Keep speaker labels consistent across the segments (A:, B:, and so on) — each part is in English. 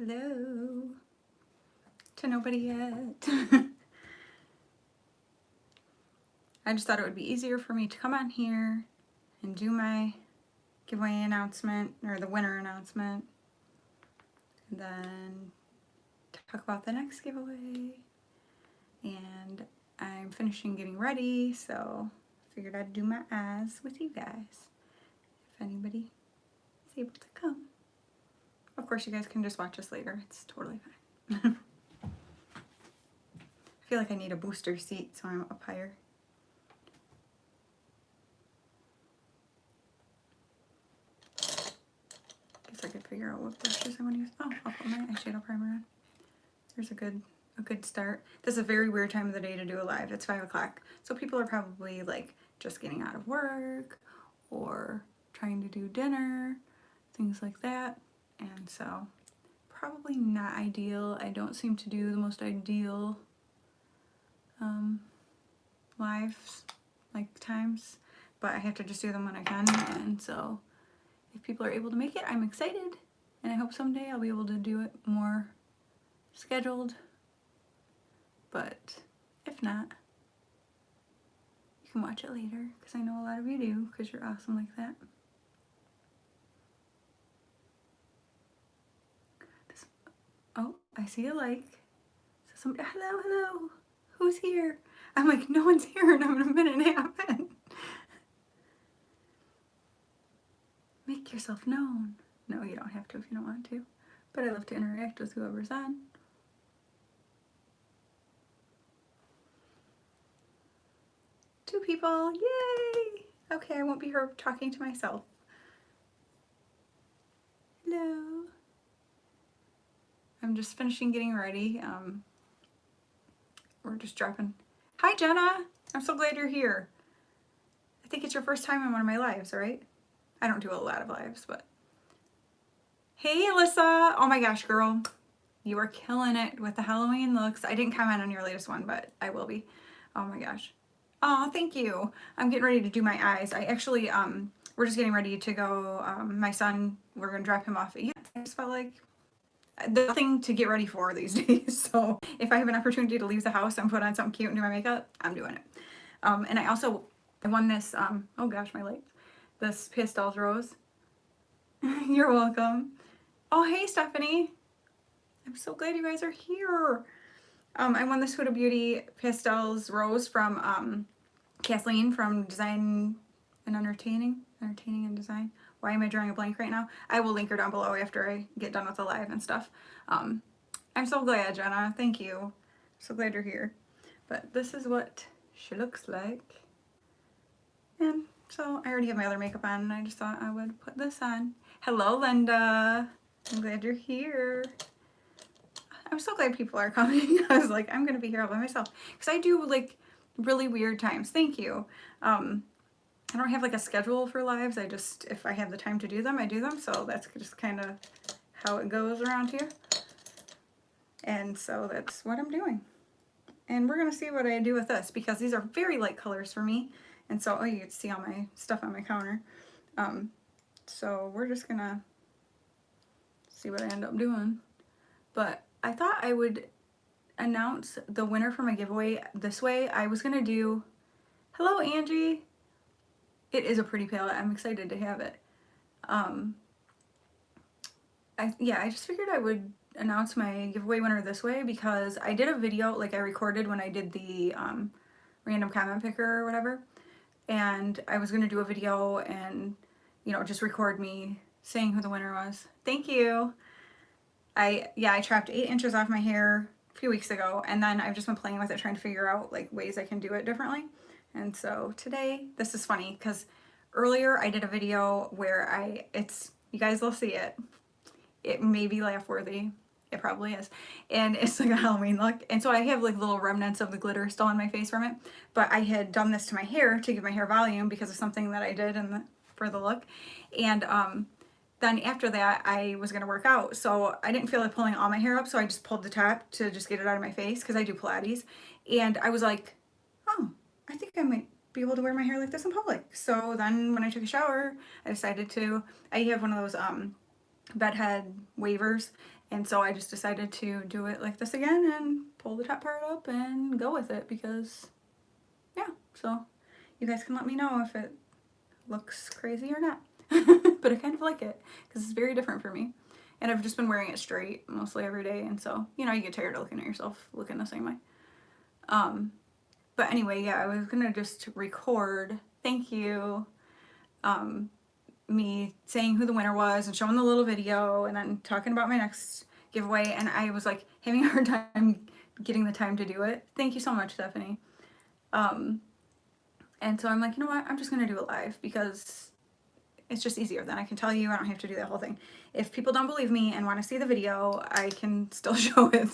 A: Hello. To nobody yet. I just thought it would be easier for me to come on here and do my giveaway announcement, or the winner announcement, and then talk about the next giveaway. And I'm finishing getting ready, so I figured I'd do my eyes with you guys if anybody is able to come. Of course, you guys can just watch us later. It's totally fine. I feel like I need a booster seat, so I'm up higher. Guess I could figure out what brushes I want to use. Oh, I'll put my eyeshadow primer on. There's a good start. This is a very weird time of the day to do a live. It's 5 o'clock, so people are probably like just getting out of work or trying to do dinner, things like that. And so probably not ideal. I don't seem to do the most ideal lives, like times, but I have to just do them when I can. And so if people are able to make it, I'm excited, and I hope someday I'll be able to do it more scheduled. But if not, you can watch it later, because I know a lot of you do, because you're awesome like that. Oh, I see a like. So somebody, hello, who's here? I'm like, no one's here, and I'm a minute and a half in. Make yourself known. No, you don't have to if you don't want to, but I love to interact with whoever's on. Two people, yay! Okay, I won't be here talking to myself. Hello. I'm just finishing getting ready. We're just dropping. Hi, Jenna. I'm so glad you're here. I think it's your first time in one of my lives, right? I don't do a lot of lives, but. Hey, Alyssa. Oh my gosh, girl. You are killing it with the Halloween looks. I didn't comment on your latest one, but I will be. Oh my gosh. Oh, thank you. I'm getting ready to do my eyes. I actually, we're just getting ready to go. My son, we're going to drop him off. Yeah, I just felt like the thing to get ready for these days. So if I have an opportunity to leave the house and put on something cute and do my makeup, I'm doing it. And I won this, oh gosh, my lights. This Pastels Rose. You're welcome. Oh, hey, Stephanie. I'm so glad you guys are here. I won this Huda Beauty Pastels Rose from Kathleen from Design and Entertaining and Design. Why am I drawing a blank right now? I will link her down below after I get done with the live and stuff. I'm so glad, Jenna. Thank you. So glad you're here. But this is what she looks like. And so I already have my other makeup on, and I just thought I would put this on. Hello, Linda. I'm glad you're here. I'm so glad people are coming. I was like, I'm going to be here all by myself. Because I do, like, really weird times. Thank you. I don't have, like, a schedule for lives. I just, if I have the time to do them, I do them. So that's just kind of how it goes around here. And so that's what I'm doing. And we're going to see what I do with this, because these are very light colors for me. And so, oh, you can see all my stuff on my counter. So we're just going to see what I end up doing. But I thought I would announce the winner for my giveaway this way. I was going to do, hello, Angie. It is a pretty palette. I'm excited to have it. I just figured I would announce my giveaway winner this way, because I did a video, like I recorded when I did the random comment picker or whatever, and I was going to do a video and, you know, just record me saying who the winner was. Thank you. I chopped 8 inches off my hair a few weeks ago, and then I've just been playing with it, trying to figure out like ways I can do it differently. And so today, this is funny because earlier I did a video where you guys will see it. It may be laugh worthy. It probably is. And it's like a Halloween look. And so I have like little remnants of the glitter still on my face from it. But I had done this to my hair to give my hair volume because of something that I did for the look. And then after that, I was going to work out. So I didn't feel like pulling all my hair up. So I just pulled the top to just get it out of my face, because I do Pilates. And I was like, oh, I think I might be able to wear my hair like this in public. So then when I took a shower, I decided I have one of those bedhead waivers. And so I just decided to do it like this again and pull the top part up and go with it because, yeah. So you guys can let me know if it looks crazy or not. But I kind of like it because it's very different for me. And I've just been wearing it straight mostly every day. And so, you know, you get tired of looking at yourself looking the same way. But anyway, yeah, I was going to just record, thank you, me saying who the winner was and showing the little video and then talking about my next giveaway. And I was like having a hard time getting the time to do it. Thank you so much, Stephanie. And so I'm like, you know what? I'm just going to do it live because it's just easier. Then I can tell you, I don't have to do that whole thing. If people don't believe me and want to see the video, I can still show it.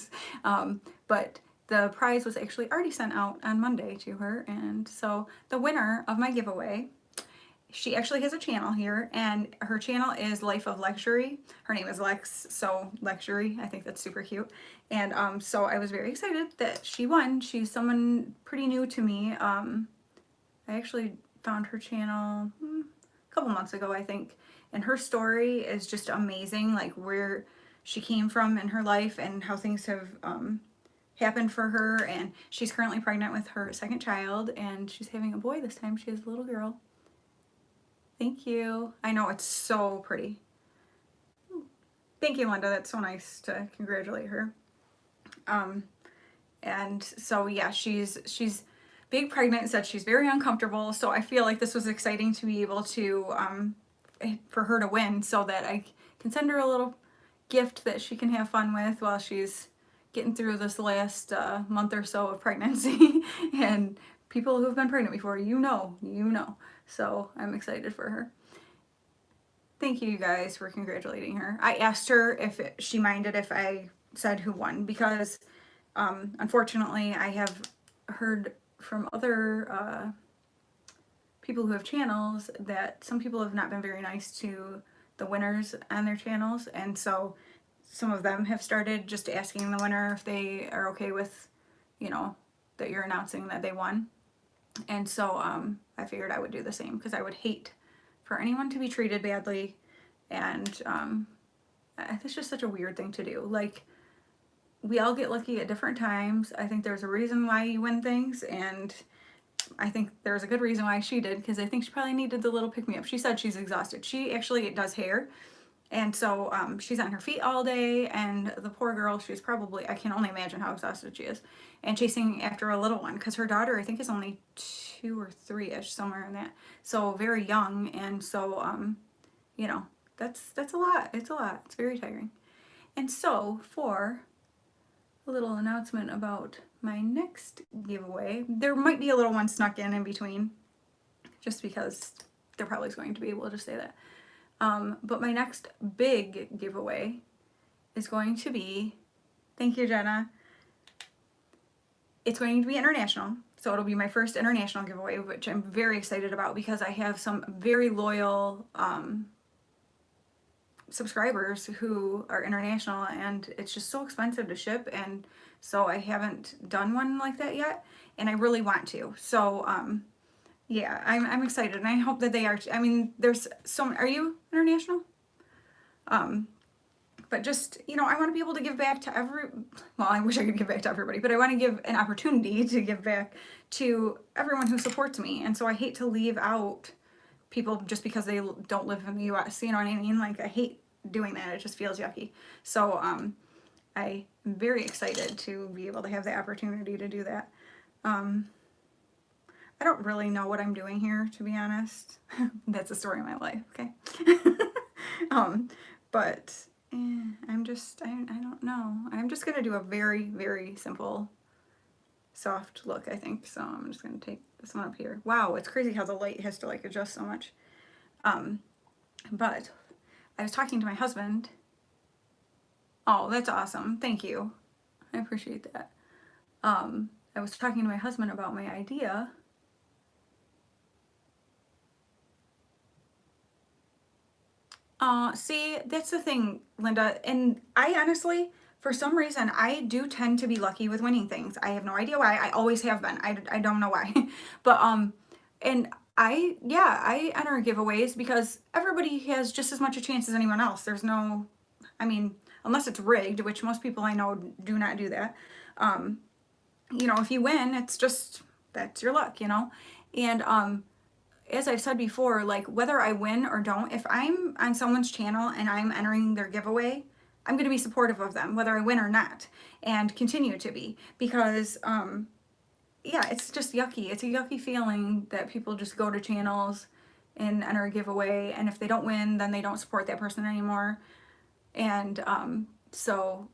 A: But the prize was actually already sent out on Monday to her. And so the winner of my giveaway, she actually has a channel here, and her channel is Life of Luxury. Her name is Lex, so Luxury. I think that's super cute. And so I was very excited that she won. She's someone pretty new to me. I actually found her channel a couple months ago, I think. And her story is just amazing, like where she came from in her life and how things have happened for her. And she's currently pregnant with her second child, and she's having a boy this time. She has a little girl. Thank you. I know, it's so pretty. Thank you, Linda. That's so nice to congratulate her. And so yeah, she's big pregnant, said she's very uncomfortable. So I feel like this was exciting to be able to for her to win, so that I can send her a little gift that she can have fun with while she's getting through this last month or so of pregnancy. And people who've been pregnant before, you know. So I'm excited for her. Thank you guys for congratulating her. I asked her if she minded if I said who won, because unfortunately I have heard from other people who have channels that some people have not been very nice to the winners on their channels, and so some of them have started just asking the winner if they are okay with, you know, that you're announcing that they won. And so I figured I would do the same, because I would hate for anyone to be treated badly. And it's just such a weird thing to do. Like, we all get lucky at different times. I think there's a reason why you win things, and I think there's a good reason why she did, because I think she probably needed the little pick-me-up. She said she's exhausted. She actually does hair, and so she's on her feet all day, and the poor girl, she's probably, I can only imagine how exhausted she is, and chasing after a little one, because her daughter, I think, is only 2 or 3-ish, somewhere in that, so very young. And so you know, that's a lot. It's a lot. It's very tiring. And so for a little announcement about my next giveaway, there might be a little one snuck in between, just because they're probably going to be able to just say that. But my next big giveaway is going to be, thank you, Jenna. It's going to be international. So it'll be my first international giveaway, which I'm very excited about, because I have some very loyal subscribers who are international, and it's just so expensive to ship. And so I haven't done one like that yet, and I really want to. So yeah, I'm excited, and I hope that they are. I mean, there's so many. Are you international? But just, you know, I want to be able to give back to well, I wish I could give back to everybody, but I want to give an opportunity to give back to everyone who supports me. And so I hate to leave out people just because they don't live in the US, you know what I mean? Like, I hate doing that. It just feels yucky. So I'm very excited to be able to have the opportunity to do that. I don't really know what I'm doing here, to be honest. That's the story of my life, okay? But I'm just, I don't know. I'm just going to do a very, very simple, soft look, I think. So I'm just going to take this one up here. Wow, it's crazy how the light has to, like, adjust so much. But I was talking to my husband. Oh, that's awesome. Thank you. I appreciate that. I was talking to my husband about my idea. See, that's the thing, Linda. And I honestly, for some reason, I do tend to be lucky with winning things. I have no idea why. I always have been. I don't know why. But, and I enter giveaways because everybody has just as much a chance as anyone else. There's no, I mean, unless it's rigged, which most people I know do not do that. Um, you know, if you win, it's just, that's your luck, you know? And as I've said before, like whether I win or don't, if I'm on someone's channel and I'm entering their giveaway, I'm going to be supportive of them, whether I win or not, and continue to be, because yeah, it's just yucky. It's a yucky feeling that people just go to channels and enter a giveaway, and if they don't win, then they don't support that person anymore. And so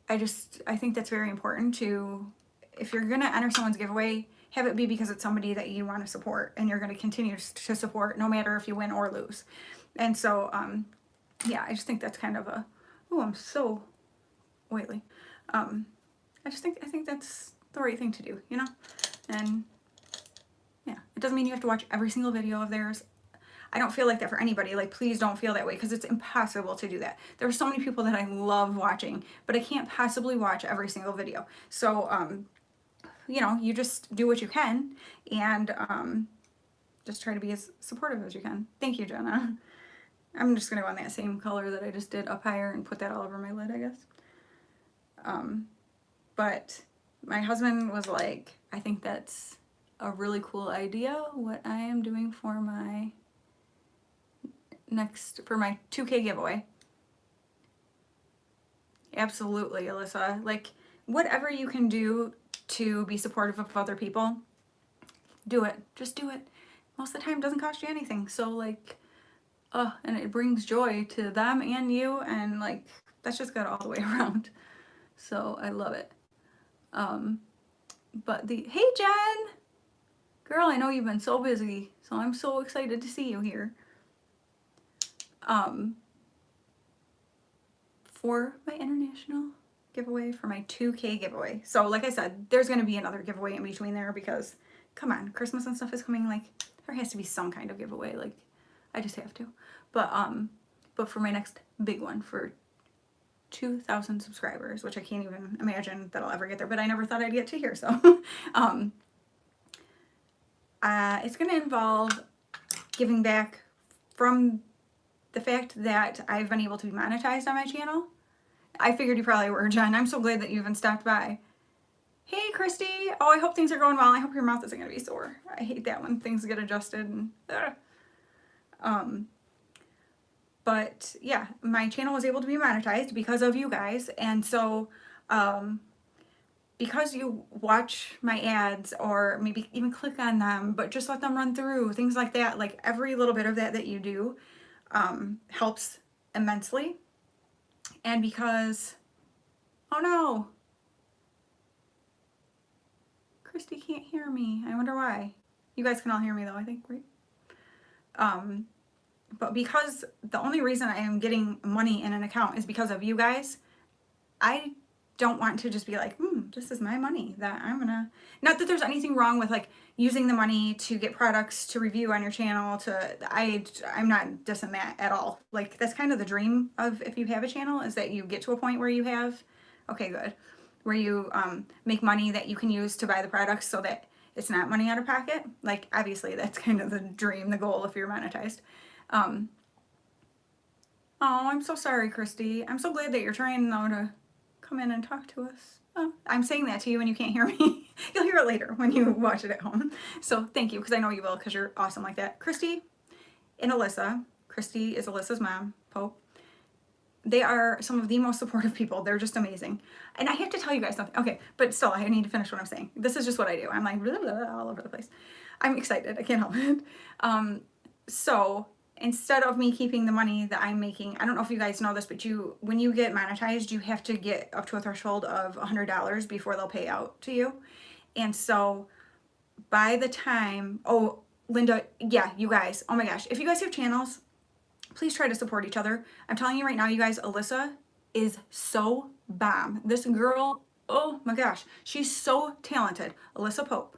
A: I think that's very important to, if you're gonna enter someone's giveaway, have it be because it's somebody that you want to support and you're going to continue to support no matter if you win or lose. And so, yeah, I just think that's kind of a, oh, I'm so oily. I think that's the right thing to do, you know? And yeah, it doesn't mean you have to watch every single video of theirs. I don't feel like that for anybody. Like, please don't feel that way, because it's impossible to do that. There are so many people that I love watching, but I can't possibly watch every single video. So, you know, you just do what you can, and just try to be as supportive as you can. Thank you, Jenna. I'm just going to go on that same color that I just did up higher and put that all over my lid, I guess. But my husband was like, I think that's a really cool idea, what I am doing for my for my 2K giveaway. Absolutely, Alyssa. Like, whatever you can do to be supportive of other people, do it. Just do it. Most of the time, it doesn't cost you anything. So, like, and it brings joy to them and you, and, like, that's just good all the way around. So, I love it. But hey, Jen! Girl, I know you've been so busy, so I'm so excited to see you here. For my international giveaway, for my 2K giveaway. So like I said, there's going to be another giveaway in between there, because come on, Christmas and stuff is coming. Like, there has to be some kind of giveaway. Like, I just have to. But for my next big one, for 2,000 subscribers, which I can't even imagine that I'll ever get there, but I never thought I'd get to here. So it's going to involve giving back from the fact that I've been able to be monetized on my channel. I figured you probably were, Jen. I'm so glad that you even stopped by. Hey, Christy. Oh, I hope things are going well. I hope your mouth isn't going to be sore. I hate that when things get adjusted. And, but yeah, my channel was able to be monetized because of you guys. And so, because you watch my ads, or maybe even click on them, but just let them run through, things like that, like every little bit of that you do helps immensely. And because, oh no, Christy can't hear me. I wonder why. You guys can all hear me though, I think, right? But because the only reason I am getting money in an account is because of you guys, I don't want to just be like, this is my money that I'm gonna, not that there's anything wrong with like using the money to get products to review on your channel, I'm not dissing that at all. Like, that's kind of the dream of, if you have a channel, is that you get to a point where you have, okay, good, where you make money that you can use to buy the products, so that it's not money out of pocket. Like, obviously that's kind of the dream, the goal, if you're monetized. Oh, I'm so sorry, Christy. I'm so glad that you're trying though to come in and talk to us. Oh, I'm saying that to you and you can't hear me. You'll hear it later when you watch it at home. So thank you, because I know you will, because you're awesome like that. Christy and Alyssa. Christy is Alyssa's mom, Pope. They are some of the most supportive people. They're just amazing. And I have to tell you guys something. Okay, but still, I need to finish what I'm saying. This is just what I do. I'm like blah, blah, blah, all over the place. I'm excited. I can't help it. So instead of me keeping the money that I'm making, I don't know if you guys know this, but when you get monetized, you have to get up to a threshold of $100 before they'll pay out to you. And so by the time, oh, Linda, yeah, you guys, oh my gosh, if you guys have channels, please try to support each other. I'm telling you right now, you guys, Alyssa is so bomb. This girl, oh my gosh, she's so talented. Alyssa Pope,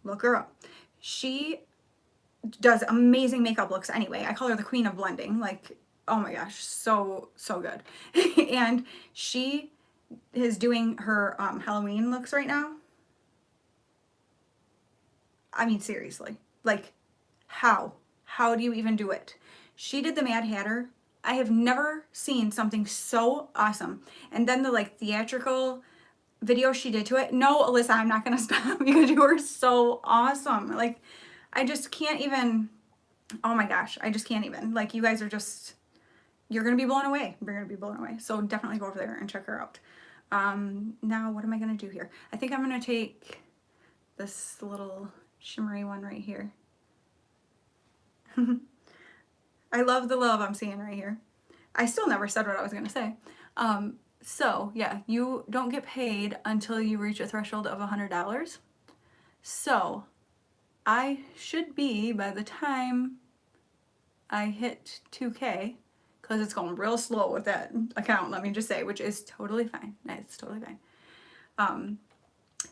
A: look her up. She does amazing makeup looks anyway. I call her the queen of blending. Like, oh my gosh, so good. And she is doing her Halloween looks right now. I mean, seriously, like, How do you even do it? She did the Mad Hatter. I have never seen something so awesome. And then the like theatrical video she did to it. No, Alyssa, I'm not gonna stop because you are so awesome. Like, I just can't even, oh my gosh, I just can't even. Like, you guys are just, you're gonna be blown away. You're gonna be blown away. So definitely go over there and check her out. Now what am I gonna do here? I think I'm gonna take this little shimmery one right here. I love the love I'm seeing right here. I still never said what I was gonna say. So yeah, you don't get paid until you reach a threshold of $100. So I should be, by the time I hit 2K, because it's going real slow with that account, let me just say, which is totally fine. It's totally fine.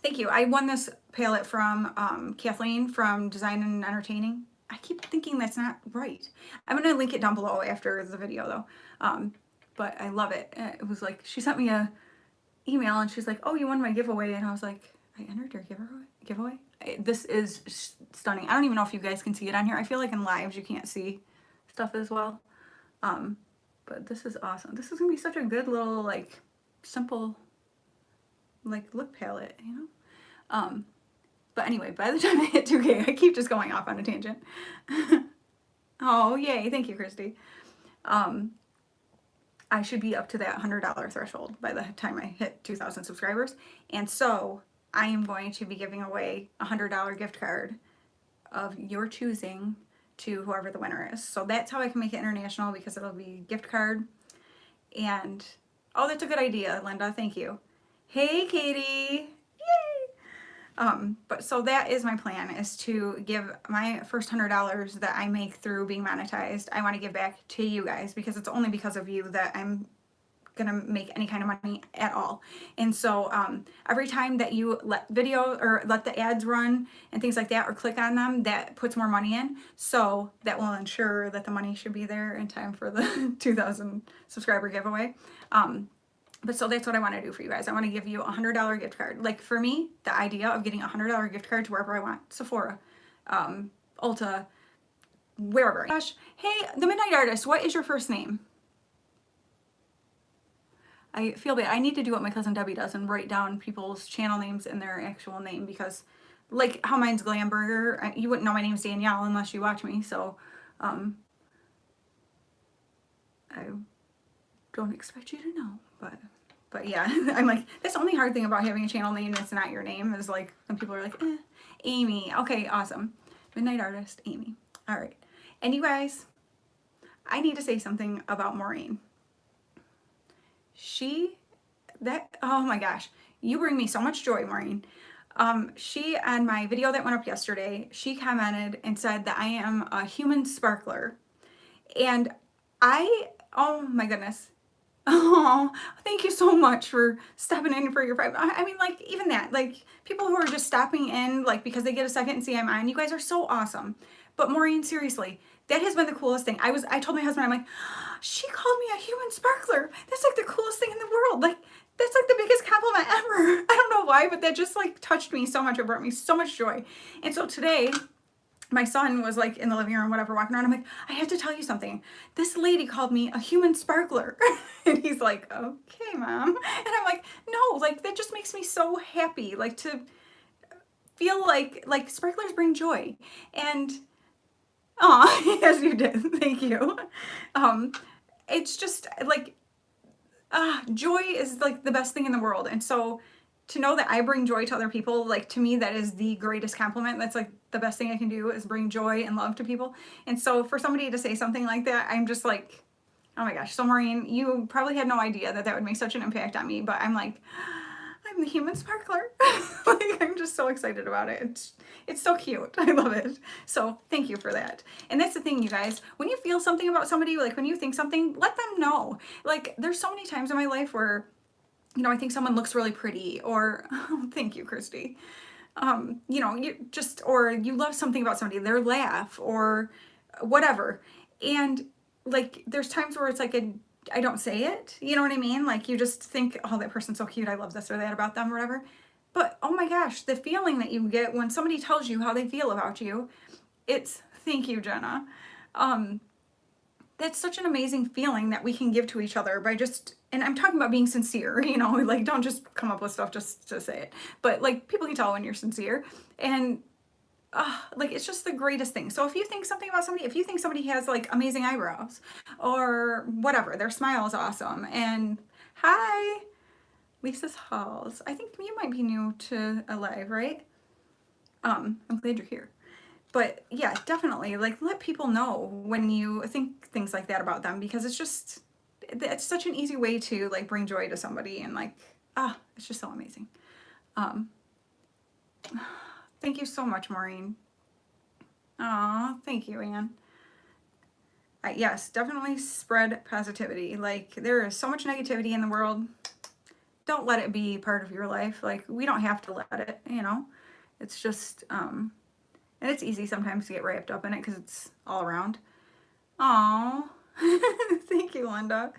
A: Thank you. I won this palette from Kathleen from Design and Entertaining. I keep thinking that's not right. I'm going to link it down below after the video though. But I love it. It was like, she sent me a email and she's like, oh, you won my giveaway. And I was like, I entered your giveaway? This is stunning. I don't even know if you guys can see it on here. I feel like in lives you can't see stuff as well. But this is awesome. This is going to be such a good little, like, simple, like, look palette, you know? But anyway, by the time I hit 2K, I keep just going off on a tangent. Oh, yay. Thank you, Christy. I should be up to that $100 threshold by the time I hit 2,000 subscribers. And so I am going to be giving away a $100 gift card of your choosing to whoever the winner is. So that's how I can make it international, because it'll be gift card. And, oh, that's a good idea, Linda. Thank you. Hey, Katie. Yay! But so that is my plan, is to give my first $100 that I make through being monetized. I want to give back to you guys, because it's only because of you that I'm gonna make any kind of money at all. And so every time that you let video or let the ads run and things like that, or click on them, that puts more money in. So that will ensure that the money should be there in time for the 2,000 subscriber giveaway. But so that's what I want to do for you guys. I want to give you a $100 gift card. Like, for me, the idea of getting a $100 gift card to wherever I want, Sephora, Ulta, wherever. Gosh, hey, the Midnight Artist, what is your first name? I feel bad. I need to do what my cousin Debbie does and write down people's channel names and their actual name, because, like, how mine's Glamburger, you wouldn't know my name's Danielle unless you watch me, so I don't expect you to know, but yeah. I'm like, that's the only hard thing about having a channel name that's not your name, is like, some people are like, Amy. Okay, awesome. Midnight Artist, Amy. All right. And you guys, I need to say something about Maureen. Oh my gosh, you bring me so much joy, Maureen. She, on my video that went up yesterday, she commented and said that I am a human sparkler. And oh my goodness. Oh, thank you so much for stepping in for your private. I mean, like, even that, like, people who are just stopping in, like, because they get a second and see I'm on, you guys are so awesome. But Maureen, seriously, that has been the coolest thing. I told my husband, I'm like, she called me a human sparkler. That's like the coolest thing in the world. Like, that's like the biggest compliment ever. I don't know why, but that just like touched me so much. It brought me so much joy. And so today, my son was like in the living room, whatever, walking around. I'm like, I have to tell you something. This lady called me a human sparkler. And he's like, okay, Mom. And I'm like, no, like, that just makes me so happy. Like, to feel like sparklers bring joy. And, oh, yes, you did. Thank you. It's just like, joy is like the best thing in the world. And so to know that I bring joy to other people, like, to me, that is the greatest compliment. That's like the best thing I can do, is bring joy and love to people. And so for somebody to say something like that, I'm just like, oh my gosh. So Maureen, you probably had no idea that that would make such an impact on me, but I'm like, I'm the human sparkler. Like, I'm just so excited about it. It's so cute. I love it. So thank you for that. And that's the thing, you guys, when you feel something about somebody, like when you think something, let them know. Like, there's so many times in my life where, you know, I think someone looks really pretty, or, oh, thank you, Christy. You know, or you love something about somebody, their laugh or whatever. And like, there's times where it's like I don't say it, you know what I mean? Like, you just think, oh, that person's so cute, I love this or that about them or whatever. But oh my gosh, the feeling that you get when somebody tells you how they feel about you, it's Thank you, Jenna. Um, that's such an amazing feeling that we can give to each other by just, and I'm talking about being sincere, you know, like don't just come up with stuff just to say it, but like people can tell when you're sincere. And like it's just the greatest thing. So if you think something about somebody, if you think somebody has like amazing eyebrows or whatever, their smile is awesome. And hi, Lisa's Halls. I think you might be new to Alive, right? I'm glad you're here. But yeah, definitely like let people know when you think things like that about them, because it's such an easy way to like bring joy to somebody, and like it's just so amazing. Um Thank you so much, Maureen. Aw, thank you, Anne. Yes, definitely spread positivity. Like there is so much negativity in the world. Don't let it be part of your life. Like we don't have to let it, you know. It's just and it's easy sometimes to get wrapped up in it because it's all around. Aw, thank you, Linda.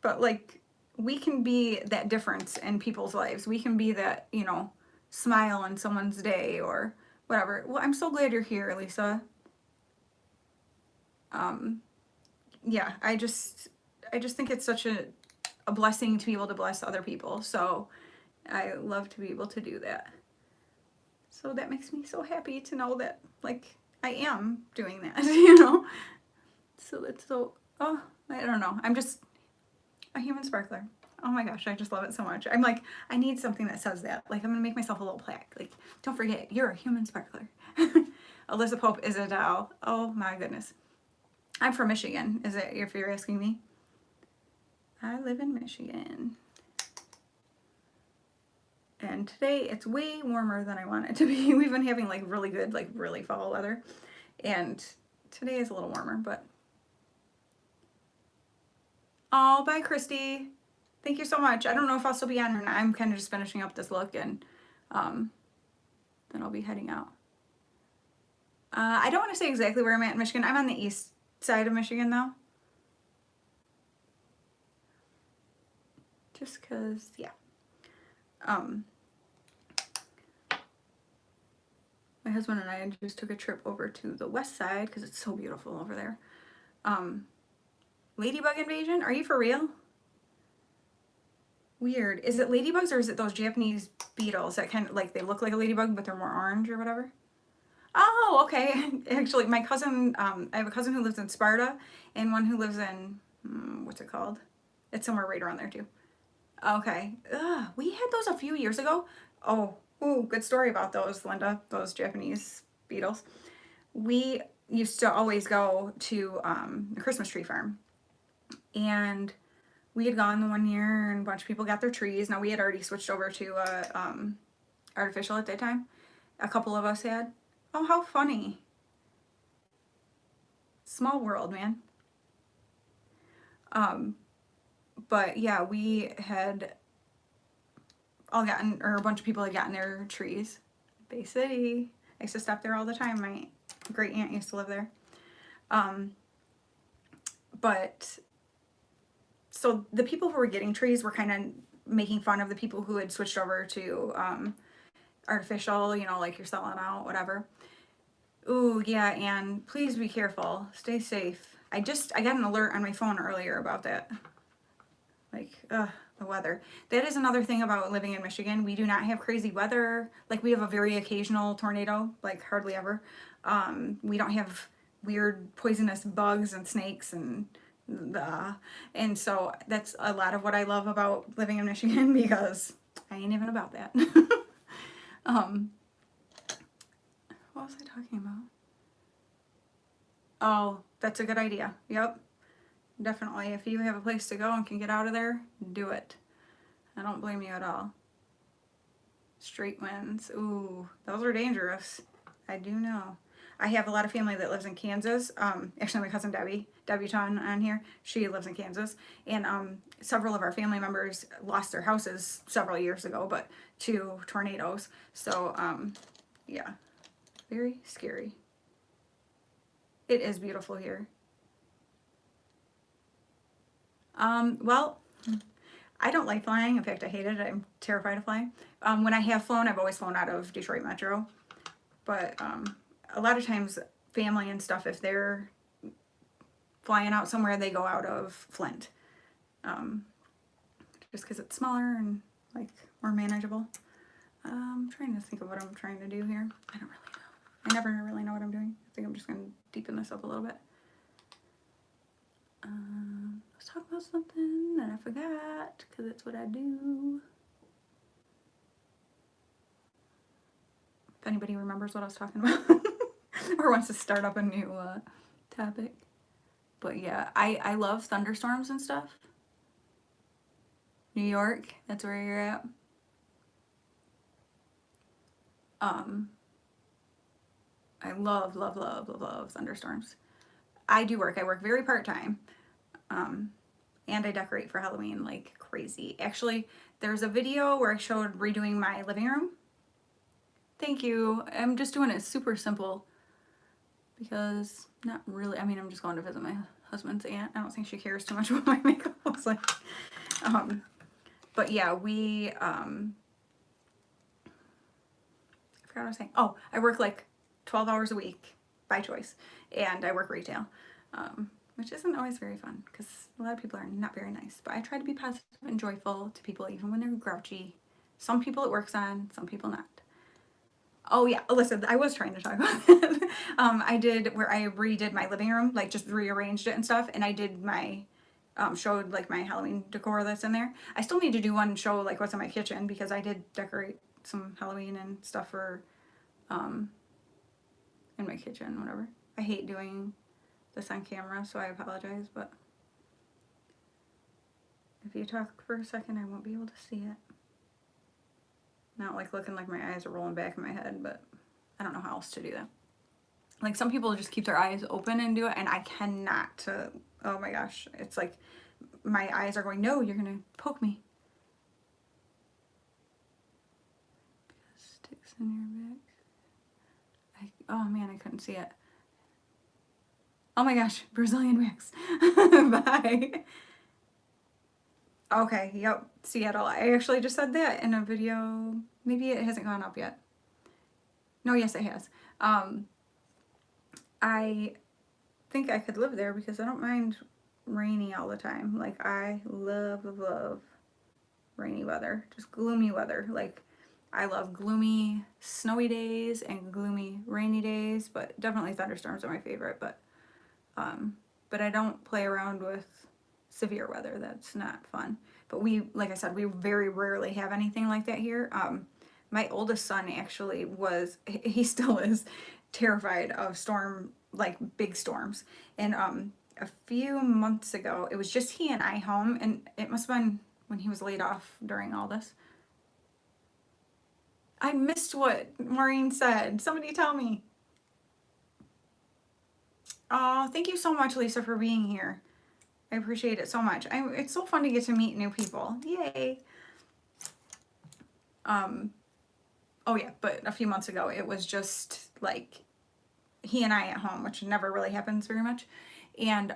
A: But like we can be that difference in people's lives. We can be that, you know, smile in someone's day or whatever. Well, I'm so glad you're here, Lisa. Um, yeah, I just think it's such a blessing to be able to bless other people. So I love to be able to do that. So that makes me so happy to know that like I am doing that, you know. So that's so I don't know. I'm just a human sparkler. Oh my gosh, I just love it so much. I'm like, I need something that says that. Like, I'm gonna make myself a little plaque. Like, don't forget, you're a human sparkler. Alyssa Pope is a doll. Oh my goodness. I'm from Michigan, is it, if you're asking me? I live in Michigan. And today it's way warmer than I want it to be. We've been having like really good, like really fall weather. And today is a little warmer, but. Oh, bye, Christy. Thank you so much. I don't know if I'll still be on or not. I'm kind of just finishing up this look, and then I'll be heading out. I don't want to say exactly where I'm at in Michigan. I'm on the east side of Michigan, though. Just because, yeah. My husband and I just took a trip over to the west side because it's so beautiful over there. Ladybug invasion? Are you for real? Weird. Is it ladybugs or is it those Japanese beetles that kind of like they look like a ladybug but they're more orange or whatever? Oh, okay. Actually, my cousin, I have a cousin who lives in Sparta and one who lives in, what's it called? It's somewhere right around there too. Okay. We had those a few years ago. Oh, ooh, good story about those, Linda, those Japanese beetles. We used to always go to the Christmas tree farm. And we had gone the one year and a bunch of people got their trees. Now we had already switched over to artificial at that time. A couple of us had. Oh, how funny. Small world, man. But yeah, we had all gotten, or a bunch of people had gotten their trees. Bay City. I used to stop there all the time. My great aunt used to live there. But so the people who were getting trees were kind of making fun of the people who had switched over to artificial, you know, like you're selling out, whatever. Ooh, yeah, and please be careful. Stay safe. I got an alert on my phone earlier about that. Like, the weather. That is another thing about living in Michigan. We do not have crazy weather. Like, we have a very occasional tornado, like hardly ever. We don't have weird poisonous bugs and snakes and so that's a lot of what I love about living in Michigan because I ain't even about that. What was I talking about? Oh, that's a good idea. Yep. Definitely. If you have a place to go and can get out of there, do it. I don't blame you at all. Straight winds. Ooh, those are dangerous. I do know. I have a lot of family that lives in Kansas. Actually, my cousin Debbie Ton on here, she lives in Kansas. And several of our family members lost their houses several years ago, but to tornadoes. So, yeah, very scary. It is beautiful here. Well, I don't like flying. In fact, I hate it. I'm terrified of flying. When I have flown, I've always flown out of Detroit Metro. But a lot of times family and stuff, if they're flying out somewhere, they go out of Flint. Just because it's smaller and like more manageable. I'm trying to think of what I'm trying to do here. I don't really know. I never really know what I'm doing. I think I'm just going to deepen this up a little bit. Let's talk about something that I forgot, because it's what I do. If anybody remembers what I was talking about or wants to start up a new topic. But yeah, I love thunderstorms and stuff. New York, that's where you're at. I love, love, love, love, love thunderstorms. I work very part-time. And I decorate for Halloween like crazy. Actually, there's a video where I showed redoing my living room. Thank you. I'm just doing it super simple because not really, I mean, I'm just going to visit my husband's aunt. I don't think she cares too much what my makeup looks like. But yeah, we, I forgot what I was saying. Oh, I work like 12 hours a week by choice, and I work retail, which isn't always very fun because a lot of people are not very nice. But I try to be positive and joyful to people even when they're grouchy. Some people it works on, some people not. Oh yeah, Alyssa, I was trying to talk about that. I did where I redid my living room, like just rearranged it and stuff, and I did my showed like my Halloween decor that's in there. I still need to do one show like what's in my kitchen because I did decorate some Halloween and stuff for in my kitchen, whatever. I hate doing this on camera, so I apologize, but if you talk for a second, I won't be able to see it. Not like looking like my eyes are rolling back in my head, but I don't know how else to do that. Like some people just keep their eyes open and do it, and I cannot. Oh my gosh, it's like my eyes are going, no, you're gonna poke me. Sticks in your back. Oh man, I couldn't see it. Oh my gosh, Brazilian wax. Bye. Okay, yep, Seattle. I actually just said that in a video. Maybe it hasn't gone up yet. No, yes, it has. I think I could live there because I don't mind rainy all the time. Like, I love, love, love rainy weather. Just gloomy weather. Like, I love gloomy, snowy days and gloomy, rainy days, but definitely thunderstorms are my favorite. But I don't play around with severe weather. That's not fun. But we, like I said, we very rarely have anything like that here. My oldest son actually was, he still is terrified of like big storms. And a few months ago, it was just he and I home, and it must have been when he was laid off during all this. I missed what Maureen said. Somebody tell me. Oh, thank you so much, Lisa, for being here. I appreciate it so much. It's so fun to get to meet new people. Yay. Oh yeah, but a few months ago, it was just like he and I at home, which never really happens very much. And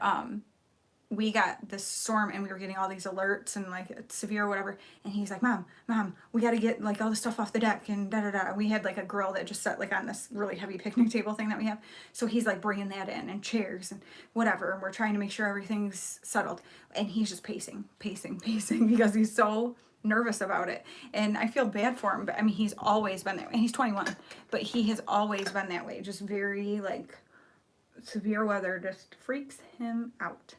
A: we got this storm and we were getting all these alerts and like severe or whatever. And he's like, Mom, we got to get like all the stuff off the deck and da da da. We had like a grill that just set like on this really heavy picnic table thing that we have. So he's like bringing that in and chairs and whatever. And we're trying to make sure everything's settled. And he's just pacing because he's so nervous about it. And I feel bad for him, but I mean, he's always been that way. And he's 21, but he has always been that way. Just very like severe weather just freaks him out.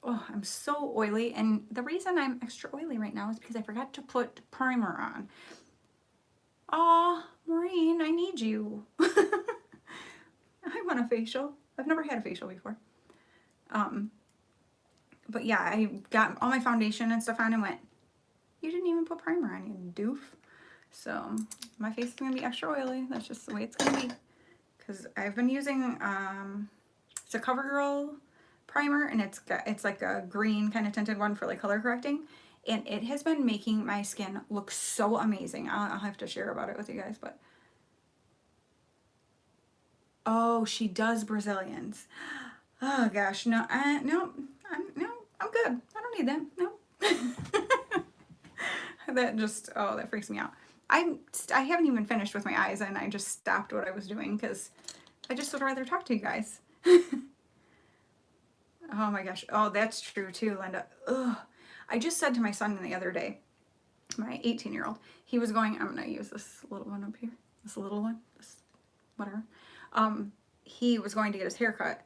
A: Oh, I'm so oily, and the reason I'm extra oily right now is because I forgot to put primer on. Aw, Maureen, I need you. I want a facial. I've never had a facial before. But yeah, I got all my foundation and stuff on and went, you didn't even put primer on, you doof. So my face is going to be extra oily. That's just the way it's going to be. Because I've been using, it's a CoverGirl primer, and it's like a green kind of tinted one for like color correcting, and it has been making my skin look so amazing. I'll have to share about it with you guys. But oh, she does Brazilians. Oh gosh, no, I'm good. I don't need that. No. That just, oh, that freaks me out. I haven't even finished with my eyes, and I just stopped what I was doing because I just would rather talk to you guys. Oh my gosh. Oh, that's true too, Linda. Ugh. I just said to my son the other day, my 18-year-old, he was going, I'm going to use this little one up here, this little one, this whatever. He was going to get his hair cut,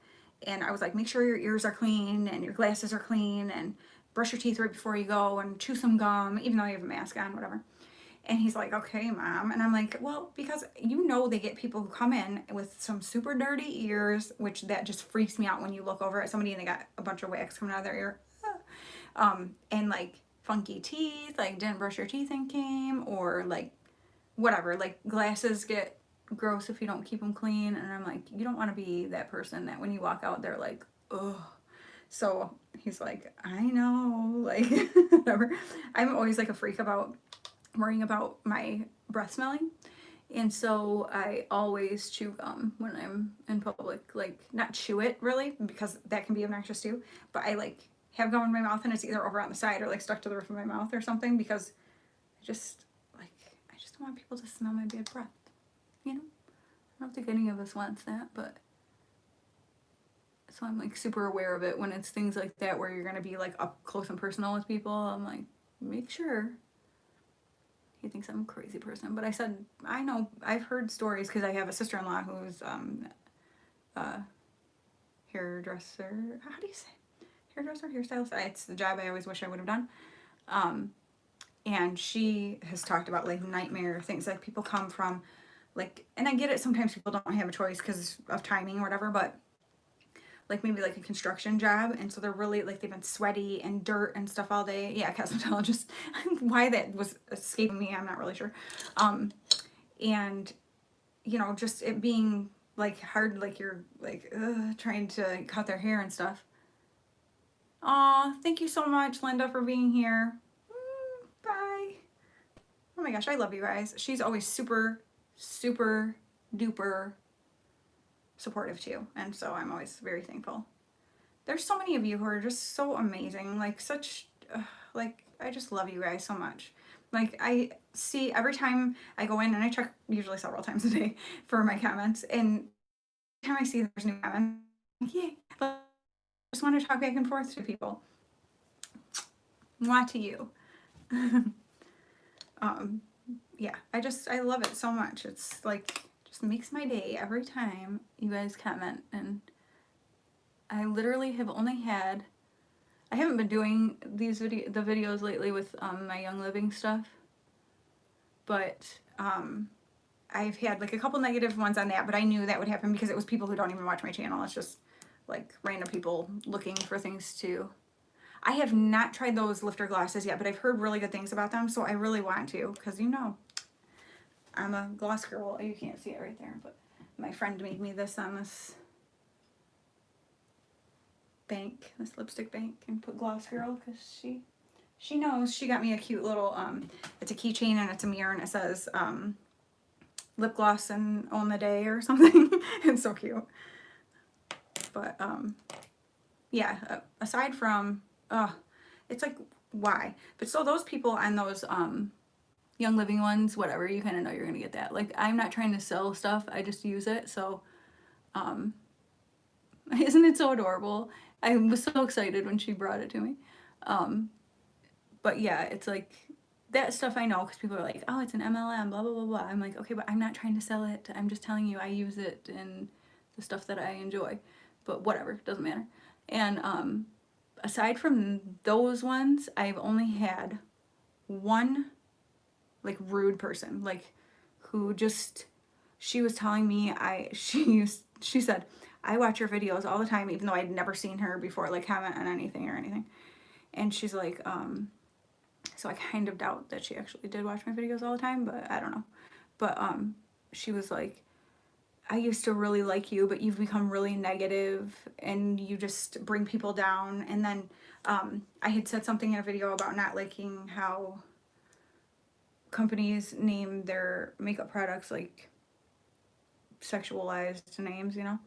A: and I was like, make sure your ears are clean and your glasses are clean and brush your teeth right before you go and chew some gum, even though you have a mask on, whatever. And he's like, okay, Mom. And I'm like, well, because you know they get people who come in with some super dirty ears, which that just freaks me out when you look over at somebody and they got a bunch of wax coming out of their ear. And like funky teeth, like didn't brush your teeth and came, or like whatever, like glasses get gross if you don't keep them clean. And I'm like, you don't want to be that person that when you walk out, they're like, ugh. So he's like, I know, like, whatever. I'm always like a freak about worrying about my breath smelling. And so I always chew gum when I'm in public. Like, not chew it really, because that can be obnoxious too, but I like have gum in my mouth and it's either over on the side or like stuck to the roof of my mouth or something, because I just don't want people to smell my bad breath. You know? I don't think any of us wants that, but so I'm like super aware of it when it's things like that where you're gonna be like up close and personal with people. I'm like, make sure. He thinks I'm a crazy person, but I said, I know, I've heard stories because I have a sister-in-law who's hairdresser. How do you say? Hairdresser, hairstylist. It's the job I always wish I would have done. And she has talked about like nightmare things, like people come from like, and I get it, sometimes people don't have a choice because of timing or whatever, but like maybe like a construction job, and so they're really like they've been sweaty and dirt and stuff all day. Yeah, cosmetologist. Why that was escaping me, I'm not really sure. And you know, just it being like hard, like you're like trying to cut their hair and stuff. Aw, thank you so much, Linda, for being here. Bye. Oh my gosh, I love you guys. She's always super, super duper supportive too, and so I'm always very thankful. There's so many of you who are just so amazing, like such like I just love you guys so much. Like I see every time I go in, and I check usually several times a day for my comments, and every time I see there's new comments, I'm like, yay, I just want to talk back and forth to people. Mwah to you. Yeah, I love it so much. It's like just makes my day every time you guys comment. And I literally have only had, I haven't been doing the videos lately with my Young Living stuff, but I've had like a couple negative ones on that, but I knew that would happen because it was people who don't even watch my channel. It's just like random people looking for things to. I have not tried those lifter glosses yet, but I've heard really good things about them, so I really want to, because you know, I'm a gloss girl. You can't see it right there, but my friend made me this on this bank, this lipstick bank, and put Gloss Girl because she knows. She got me a cute little, it's a keychain and it's a mirror and it says lip gloss and on the day or something. It's so cute. But yeah, aside from, it's like, why? But so those people on those Young Living ones, whatever, you kind of know you're going to get that. Like, I'm not trying to sell stuff. I just use it. So, isn't it so adorable? I was so excited when she brought it to me. But yeah, it's like, that stuff I know because people are like, oh, it's an MLM, blah, blah, blah, blah. I'm like, okay, but I'm not trying to sell it. I'm just telling you I use it in the stuff that I enjoy. But whatever, doesn't matter. And aside from those ones, I've only had one like rude person, like who just, she was telling me she said, I watch your videos all the time, even though I'd never seen her before, like comment on anything or anything. And she's like, so I kind of doubt that she actually did watch my videos all the time, but I don't know. But she was like, I used to really like you, but you've become really negative and you just bring people down. And then I had said something in a video about not liking how companies name their makeup products like sexualized names, you know?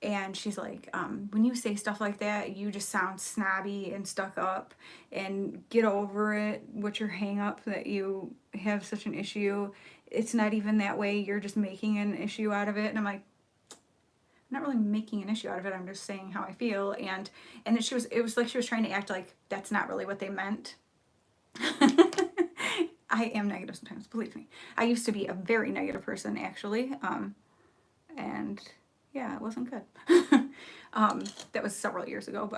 A: And she's like, when you say stuff like that, you just sound snobby and stuck up, and get over it. What's your hang up that you have such an issue? It's not even that way. You're just making an issue out of it. And I'm like, not really making an issue out of it. I'm just saying how I feel. And then it was like she was trying to act like that's not really what they meant. I am negative sometimes, believe me. I used to be a very negative person, actually. And yeah, it wasn't good. That was several years ago,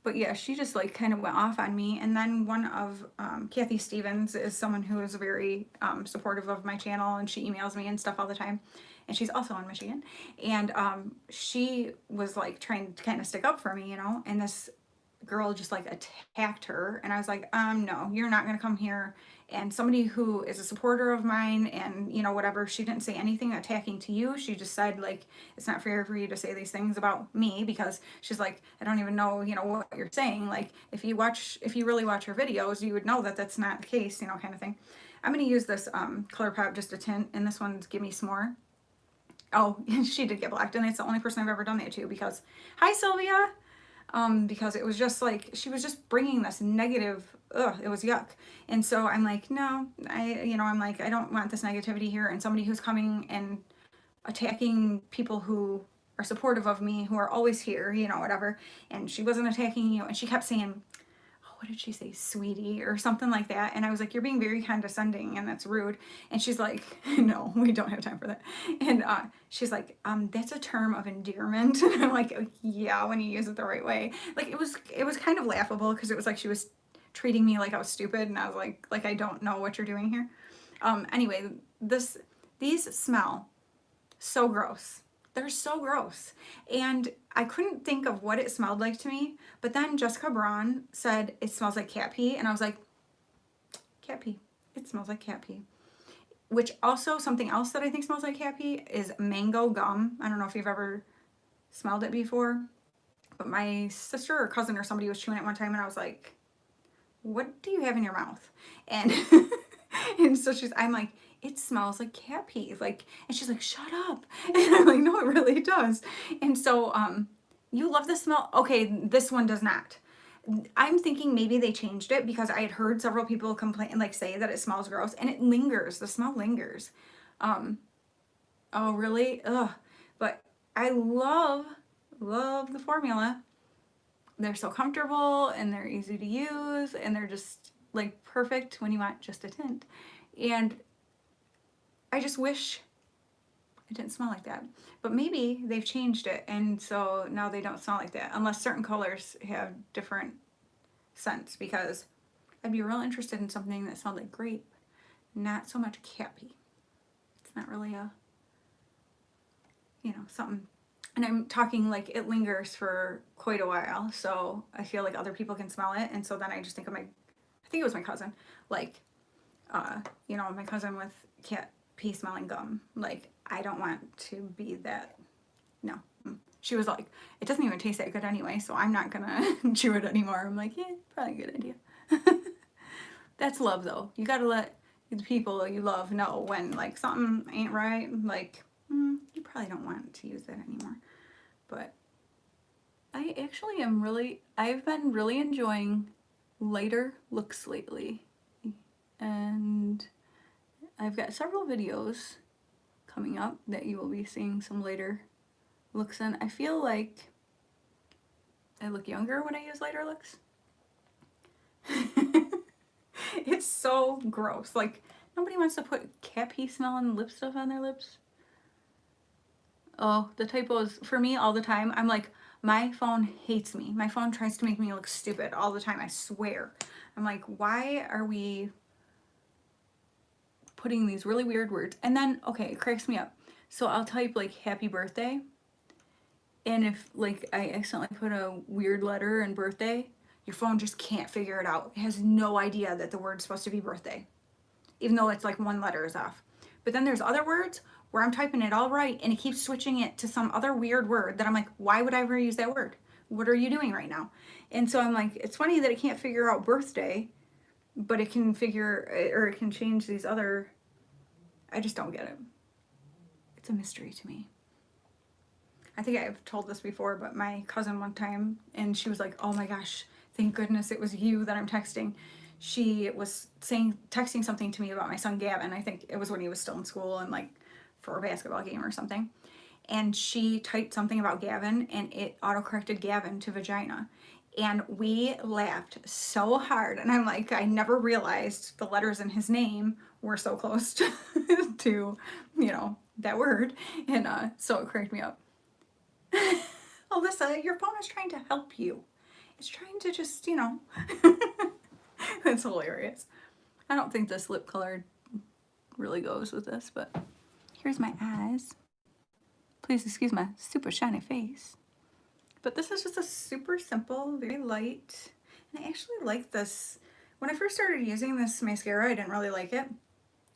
A: but yeah, she just like kind of went off on me. And then one of Kathy Stevens is someone who is very supportive of my channel, and she emails me and stuff all the time. And she's also in Michigan. And she was like trying to kind of stick up for me, you know, and this girl just like attacked her. And I was like, no, you're not going to come here. And somebody who is a supporter of mine and, you know, whatever, she didn't say anything attacking to you. She just said, like, it's not fair for you to say these things about me, because she's like, I don't even know, you know, what you're saying. Like, if you really watch her videos, you would know that that's not the case, you know, kind of thing. I'm going to use this ColourPop Just a Tint, and this one's Gimme S'more. Oh, she did get blocked, and it's the only person I've ever done that to, because, hi Sylvia, because it was just like, she was just bringing this negative, it was yuck. And so I'm like, no, I'm like, I don't want this negativity here. And somebody who's coming and attacking people who are supportive of me, who are always here, you know, whatever. And she wasn't attacking you, and she kept saying, what did she say, sweetie, or something like that. And I was like, you're being very condescending and that's rude. And she's like, no, we don't have time for that. And she's like, that's a term of endearment. And I'm like, oh, yeah, when you use it the right way. Like, it was kind of laughable, because it was like she was treating me like I was stupid, and I was like I don't know what you're doing here. Anyway, these smell so gross. They're so gross. And I couldn't think of what it smelled like to me. But then Jessica Braun said it smells like cat pee. And I was like, cat pee. It smells like cat pee. Which also, something else that I think smells like cat pee is mango gum. I don't know if you've ever smelled it before. But my sister or cousin or somebody was chewing it one time, and I was like, what do you have in your mouth? And and so I'm like, it smells like cat pee. Like, and she's like, shut up. And I'm like, no, it really does. And so, you love the smell? Okay, this one does not. I'm thinking maybe they changed it, because I had heard several people complain, like, say that it smells gross, and it lingers. The smell lingers. Oh, really? Ugh. But I love the formula. They're so comfortable, and they're easy to use, and they're just like perfect when you want just a tint. And I just wish it didn't smell like that. But maybe they've changed it, and so now they don't smell like that, unless certain colors have different scents, because I'd be real interested in something that smelled like grape, not so much cat pee. It's not really a, something. And I'm talking like it lingers for quite a while, so I feel like other people can smell it, and so then I just think of I think it was my cousin, like, my cousin with cat pee smelling gum. Like, I don't want to be that. No. She was like, it doesn't even taste that good anyway, so I'm not gonna chew it anymore. I'm like, yeah, probably a good idea. That's love, though. You gotta let the people you love know when, like, something ain't right. Like, you probably don't want to use that anymore. But I actually I've been really enjoying lighter looks lately. And I've got several videos coming up that you will be seeing some lighter looks in. I feel like I look younger when I use lighter looks. It's so gross. Like, nobody wants to put cat pee smelling lip stuff on their lips. Oh, the typos for me all the time. I'm like, my phone hates me. My phone tries to make me look stupid all the time, I swear. I'm like, why are we putting these really weird words? And then, okay, it cracks me up. So I'll type like happy birthday, and if like I accidentally put a weird letter in birthday, your phone just can't figure it out. It has no idea that the word's supposed to be birthday, even though it's like one letter is off. But then there's other words where I'm typing it all right, and it keeps switching it to some other weird word that I'm like, why would I ever use that word? What are you doing right now? And so I'm like, it's funny that it can't figure out birthday, but it can it can change these other, I just don't get it. It's a mystery to me. I think I've told this before, but my cousin one time, and she was like, oh my gosh, thank goodness it was you that I'm texting. She was texting something to me about my son Gavin. I think it was when he was still in school and like for a basketball game or something. and she typed something about Gavin and it autocorrected Gavin to vagina. And we laughed so hard. And I'm like, I never realized the letters in his name were so close to that word. And so it cracked me up. Alyssa, your phone is trying to help you. It's trying to just, That's hilarious. I don't think this lip color really goes with this, but here's my eyes. Please excuse my super shiny face. But this is just a super simple, very light, and I actually like this. When I first started using this mascara, I didn't really like it,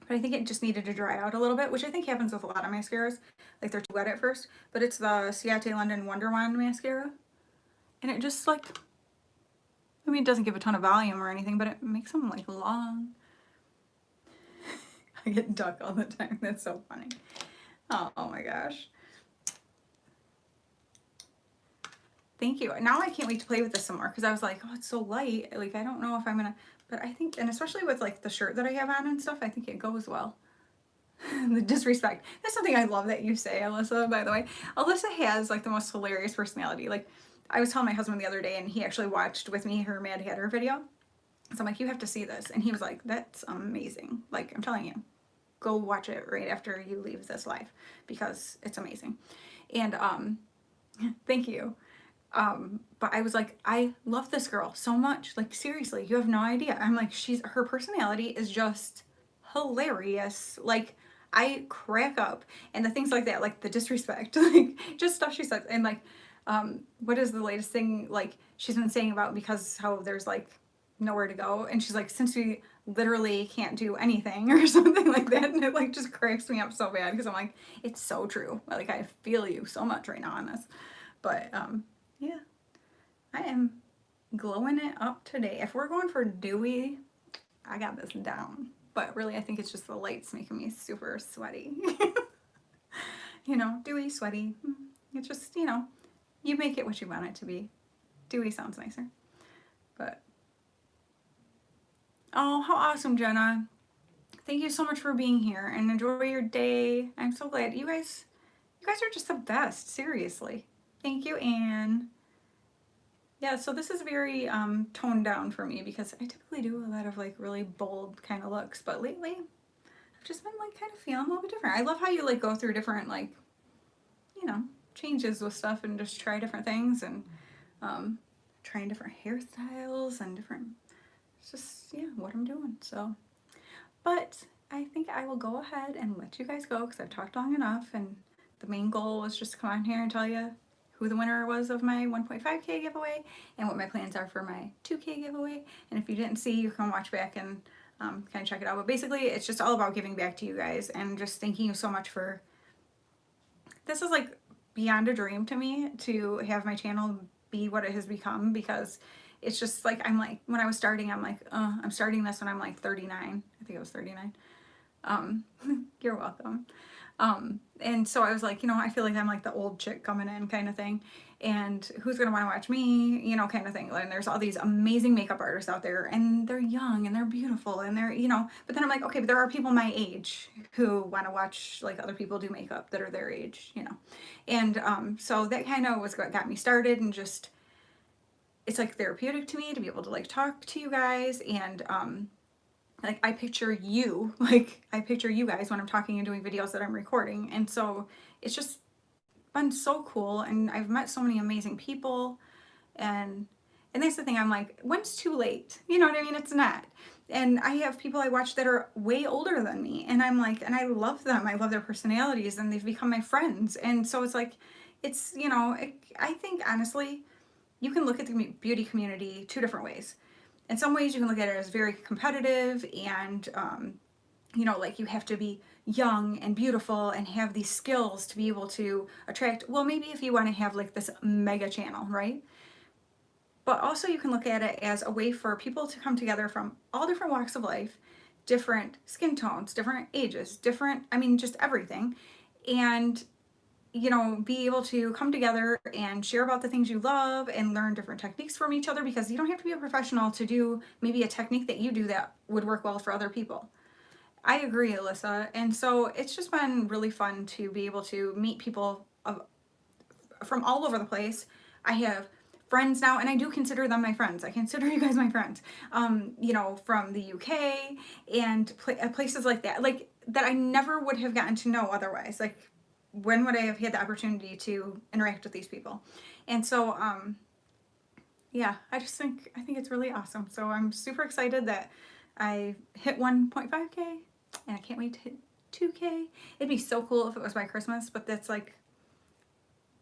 A: but I think it just needed to dry out a little bit, which I think happens with a lot of mascaras. Like they're too wet at first, but it's the Ciate London Wonder Wand mascara. And it just like, I mean, it doesn't give a ton of volume or anything, but it makes them like long. I get duck all the time. That's so funny. Oh my gosh. Thank you. Now I can't wait to play with this some more because I was like, oh, it's so light. Like, I don't know if I'm gonna, but I think, and especially with like the shirt that I have on and stuff, I think it goes well. The disrespect. That's something I love that you say, Alyssa, by the way. Alyssa has like the most hilarious personality. Like, I was telling my husband the other day and he actually watched with me her Mad Hatter video. So I'm like, you have to see this. And he was like, that's amazing. Like, I'm telling you, go watch it right after you leave this live because it's amazing. And thank you. But I was like, I love this girl so much. Like, seriously, you have no idea. I'm like, her personality is just hilarious. Like, I crack up. And the things like that, like the disrespect, like just stuff she says. And like, what is the latest thing like she's been saying about because how there's like nowhere to go, and she's like, since we literally can't do anything or something like that, and it like just cracks me up so bad because I'm like, it's so true. Like, I feel you so much right now on this. But yeah, I am glowing it up today. If we're going for dewy, I got this down. But really, I think it's just the lights making me super sweaty. Dewy, sweaty. It's just, you make it what you want it to be. Dewy sounds nicer. But, oh, how awesome, Jenna. Thank you so much for being here and enjoy your day. I'm so glad. You guys are just the best, seriously. Thank you, Anne. Yeah, so this is very toned down for me because I typically do a lot of like really bold kind of looks, but lately I've just been like kind of feeling a little bit different. I love how you like go through different like, changes with stuff and just try different things and trying different hairstyles and different, it's just, yeah, what I'm doing. So, but I think I will go ahead and let you guys go because I've talked long enough, and the main goal was just to come on here and tell you who the winner was of my 1.5K giveaway and what my plans are for my 2K giveaway. And if you didn't see, you can watch back and kind of check it out. But basically, it's just all about giving back to you guys and just thanking you so much for, this is like beyond a dream to me to have my channel be what it has become, because it's just like, I'm like, when I was starting, I'm like, I'm starting this when I'm like 39. I think I was 39. You're welcome. And so I was like, I feel like I'm like the old chick coming in kind of thing, and who's going to want to watch me, kind of thing. And there's all these amazing makeup artists out there, and they're young and they're beautiful and they're, but then I'm like, okay, but there are people my age who want to watch like other people do makeup that are their age, and so that kind of was what got me started, and just, it's like therapeutic to me to be able to like talk to you guys, and like I picture you guys when I'm talking and doing videos that I'm recording. And so it's just been so cool, and I've met so many amazing people, and that's the thing, I'm like, when's too late? You know what I mean? It's not. And I have people I watch that are way older than me, and I'm like, and I love them. I love their personalities, and they've become my friends. And so it's like, it's, I think honestly, you can look at the beauty community two different ways. In some ways, you can look at it as very competitive and, like you have to be young and beautiful and have these skills to be able to attract, well, maybe if you want to have like this mega channel, right? But also you can look at it as a way for people to come together from all different walks of life, different skin tones, different ages, different, just everything. And be able to come together and share about the things you love and learn different techniques from each other, because you don't have to be a professional to do maybe a technique that you do that would work well for other people. I agree, Alyssa. And so it's just been really fun to be able to meet people from all over the place. I have friends now, and I do consider them my friends. I consider you guys my friends. You know, from the UK and places like that, like that I never would have gotten to know otherwise. Like, when would I have had the opportunity to interact with these people? And so, yeah, I think it's really awesome. So I'm super excited that I hit 1.5K, and I can't wait to hit 2K. It'd be so cool if it was by Christmas, but that's like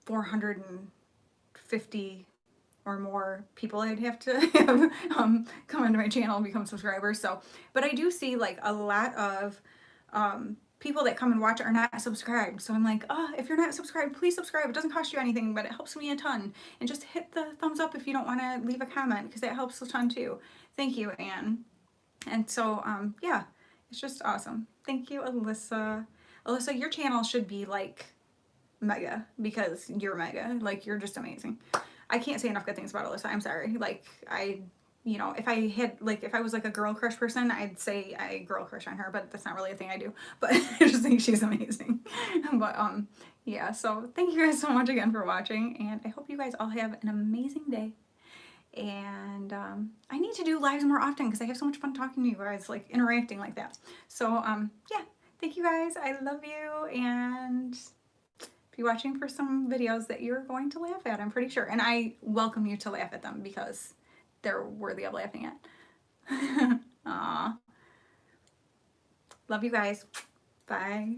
A: 450 or more people I'd have to have come into my channel and become subscribers. So, but I do see like a lot of people that come and watch are not subscribed. So I'm like, oh, if you're not subscribed, please subscribe. It doesn't cost you anything, but it helps me a ton. And just hit the thumbs up if you don't want to leave a comment, because that helps a ton too. Thank you, Anne. And so, yeah, it's just awesome. Thank you, Alyssa. Alyssa, your channel should be like mega, because you're mega. Like, you're just amazing. I can't say enough good things about Alyssa. I'm sorry. Like, you know, if I had, like, if I was like a girl crush person, I'd say I girl crush on her, but that's not really a thing I do. But I just think she's amazing. But, yeah, so thank you guys so much again for watching, and I hope you guys all have an amazing day. And I need to do lives more often because I have so much fun talking to you guys, like interacting like that. So, yeah, thank you guys. I love you, and be watching for some videos that you're going to laugh at, I'm pretty sure. And I welcome you to laugh at them because they're worthy of laughing at. Aw. Love you guys. Bye.